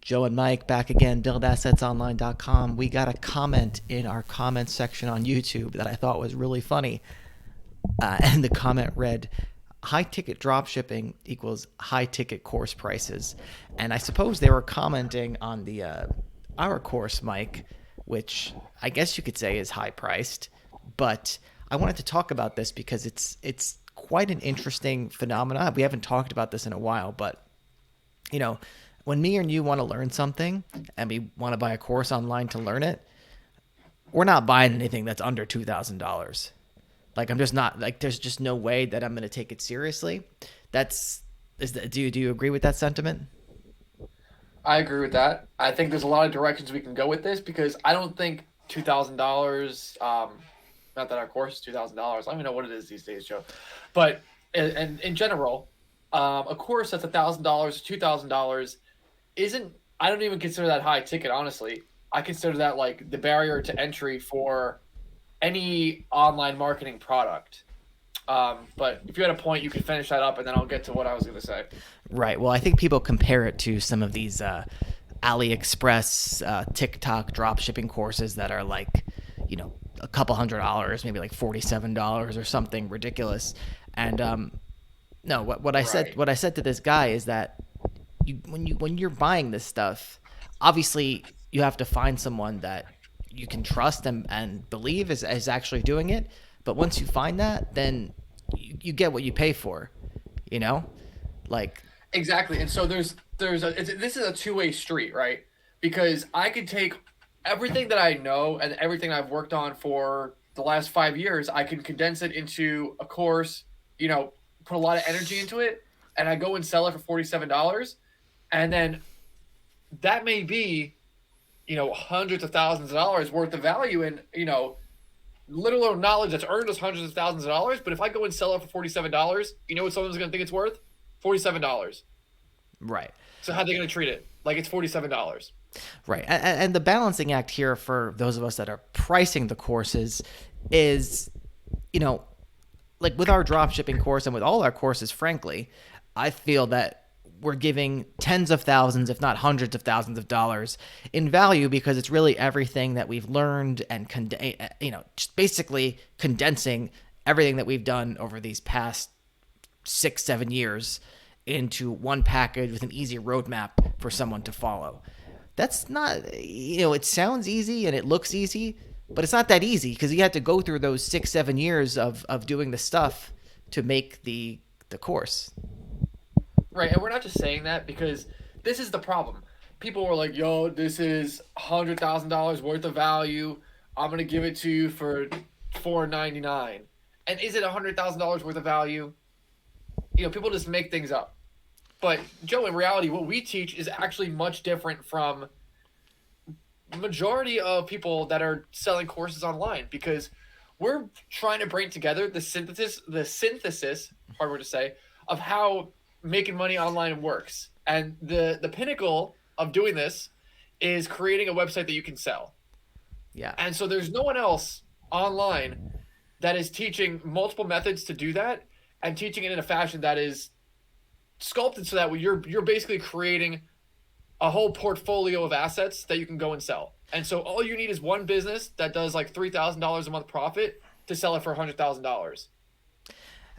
Joe and Mike back again, buildassetsonline.com. We got a comment in our comments section on YouTube that I thought was really funny. And the comment read, high ticket dropshipping equals high ticket course prices. And I suppose they were commenting on the our course, Mike, which I guess you could say is high priced. But I wanted to talk about this because it's quite an interesting phenomenon. We haven't talked about this in a while, but you know, when me and you want to learn something and we want to buy a course online to learn it, we're not buying anything that's under $2,000. Like, I'm just not, like, there's just no way that I'm going to take it seriously. Do you agree with that sentiment? I agree with that. I think there's a lot of directions we can go with this because I don't think $2,000. Not that our course is $2,000. I don't even know what it is these days, Joe. But in general, a course that's $1,000, $2,000 isn't. I don't even consider that high ticket. Honestly, I consider that like the barrier to entry for any online marketing product. But if you had a point, you could finish that up, and then I'll get to what I was going to say. Right. Well, I think people compare it to some of these AliExpress, TikTok drop shipping courses that are like, you know, a couple $100, maybe like $47 or something ridiculous. And no, what I said to this guy is that when you're buying this stuff, obviously you have to find someone that you can trust and believe is actually doing it. But once you find that, then you get what you pay for, you know, like. Exactly. And so this is a two-way street, right? Because I could take everything that I know and everything I've worked on for the last 5 years, I can condense it into a course, you know, put a lot of energy into it, and I go and sell it for $47. And then that may be, you know, hundreds of thousands of dollars worth of value in, you know, little knowledge that's earned us hundreds of thousands of dollars. But if I go and sell it for $47, you know what someone's going to think it's worth? $47. Right. So how are they going to treat it? Like it's $47. Right. And the balancing act here for those of us that are pricing the courses is, you know, like with our dropshipping course and with all our courses, frankly, I feel that we're giving tens of thousands, if not hundreds of thousands of dollars in value because it's really everything that we've learned and, just basically condensing everything that we've done over these past 6-7 years into one package with an easy roadmap for someone to follow. That's not, you know, it sounds easy and it looks easy, but it's not that easy because you have to go through those 6-7 years of doing the stuff to make the course. Right, and we're not just saying that because this is the problem. People were like, yo, this is $100,000 worth of value. I'm going to give it to you for $499. And is it $100,000 worth of value? You know, people just make things up. But, Joe, in reality, what we teach is actually much different from the majority of people that are selling courses online because we're trying to bring together the synthesis, hard word to say, of how making money online works. And the pinnacle of doing this is creating a website that you can sell. Yeah. And so there's no one else online that is teaching multiple methods to do that and teaching it in a fashion that is sculpted so that you're basically creating a whole portfolio of assets that you can go and sell. And so all you need is one business that does like $3,000 a month profit to sell it for $100,000.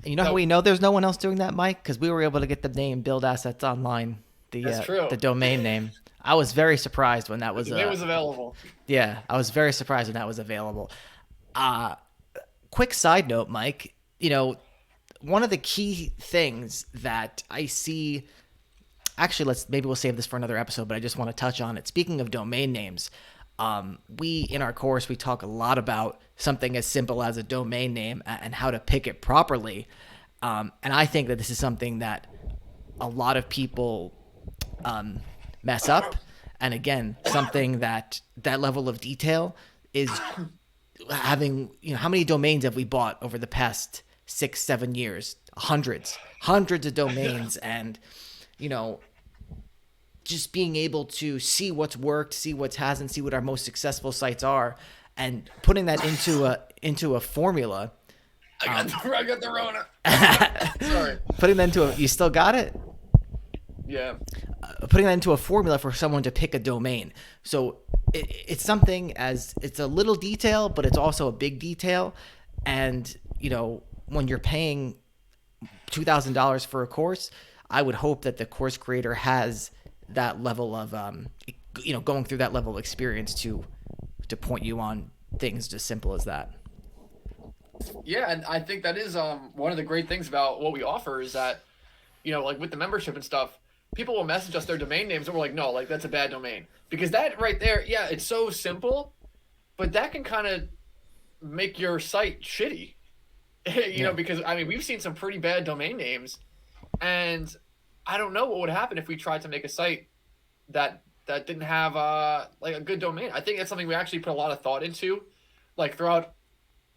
You know how we know there's no one else doing that, Mike? Because we were able to get the name Build Assets Online, the domain name. I was very surprised when that was it was available. Yeah, I was very surprised when that was available. Quick side note, Mike, you know, one of the key things that I see, actually, maybe we'll save this for another episode, but I just want to touch on it. Speaking of domain names, in our course, we talk a lot about something as simple as a domain name and how to pick it properly. And I think that this is something that a lot of people mess up. And again, something that level of detail is having, you know, how many domains have we bought over the past 6-7 years? Hundreds of domains. And, you know, just being able to see what's worked, see what hasn't, see what our most successful sites are, and putting that into a formula. I got the Rona. Sorry. Putting that into you still got it? Yeah. putting that into a formula for someone to pick a domain. So it's something as it's a little detail, but it's also a big detail. And when you're paying $2,000 for a course, I would hope that the course creator has that level of going through that level of experience to point you on things as simple as that. Yeah, and I think that is one of the great things about what we offer is that, like with the membership and stuff, people will message us their domain names and we're like, no, like that's a bad domain. Because that right there, yeah, it's so simple, but that can kind of make your site shitty. Yeah. Because I mean, we've seen some pretty bad domain names, and I don't know what would happen if we tried to make a site that didn't have like a good domain. I think that's something we actually put a lot of thought into, like throughout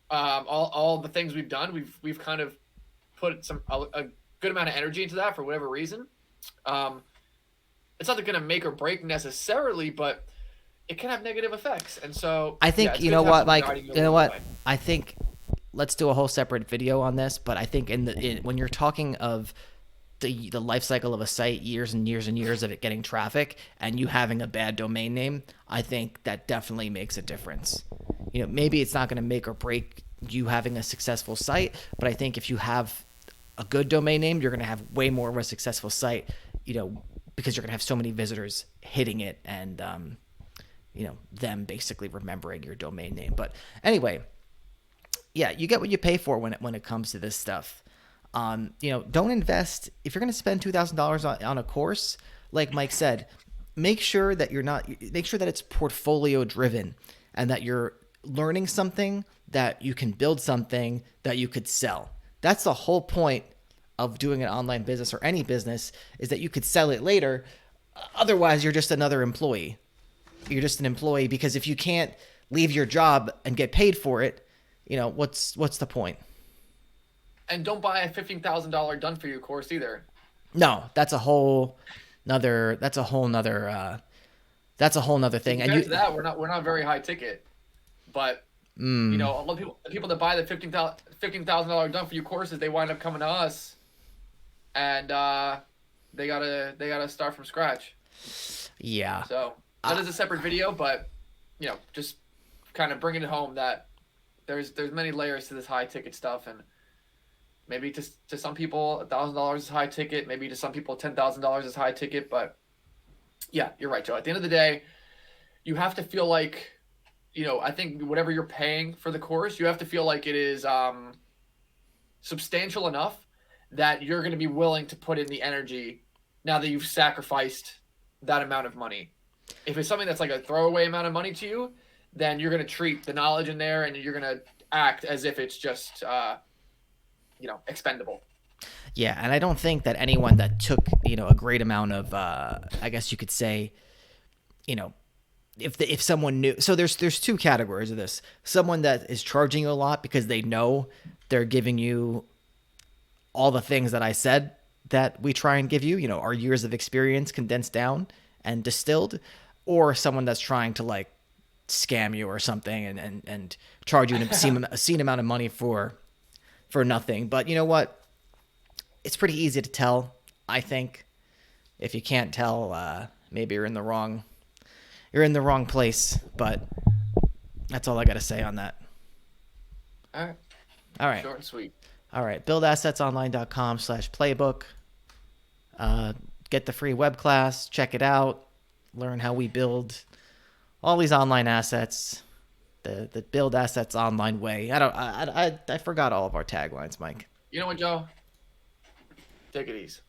all the things we've done. We've kind of put a good amount of energy into that for whatever reason. It's not going to make or break necessarily, but it can have negative effects. And so I think yeah, it's good to have someone guiding you know along the what, way. I think let's do a whole separate video on this. But I think when you're talking of the life cycle of a site, years and years and years of it getting traffic, and you having a bad domain name, I think that definitely makes a difference. Maybe it's not going to make or break you having a successful site, but I think if you have a good domain name, you're going to have way more of a successful site, because you're going to have so many visitors hitting it and, them basically remembering your domain name. But anyway, yeah, you get what you pay for when it comes to this stuff. Don't invest if you're going to spend $2,000 on a course. Like Mike said, make sure that it's portfolio driven, and that you're learning something, that you can build something that you could sell. That's the whole point of doing an online business, or any business, is that you could sell it later. Otherwise, you're just another employee. You're just an employee, because if you can't leave your job and get paid for it, what's the point? And don't buy a $15,000 done for you course either. No, that's a whole nother See, thing. And compared you to that, we're not very high ticket, but a lot of people that buy the $15,000 done for you courses, they wind up coming to us, and they gotta start from scratch. yeah. So that is a separate video, but just kind of bringing it home that there's many layers to this high ticket stuff, and maybe to some people $1,000 is high ticket, maybe to some people $10,000 is high ticket, but yeah, you're right, Joe. At the end of the day, you have to feel like, I think whatever you're paying for the course, you have to feel like it is substantial enough that you're going to be willing to put in the energy now that you've sacrificed that amount of money. If it's something that's like a throwaway amount of money to you, then you're going to treat the knowledge in there and you're going to act as if it's just, expendable. Yeah, and I don't think that anyone that took, a great amount of, I guess you could say, if someone knew. So there's two categories of this. Someone that is charging you a lot because they know they're giving you all the things that I said that we try and give you, our years of experience condensed down and distilled, or someone that's trying to like scam you or something and charge you an obscene amount of money for nothing. But you know what? It's pretty easy to tell, I think. If you can't tell, maybe you're in the wrong place. But that's all I got to say on that. All right. All right. Short and sweet. All right. buildassetsonline.com/playbook. Get the free web class. Check it out. Learn how we build all these online assets. The build assets online way. I forgot all of our taglines, Mike. You know what, Joe? Take it easy.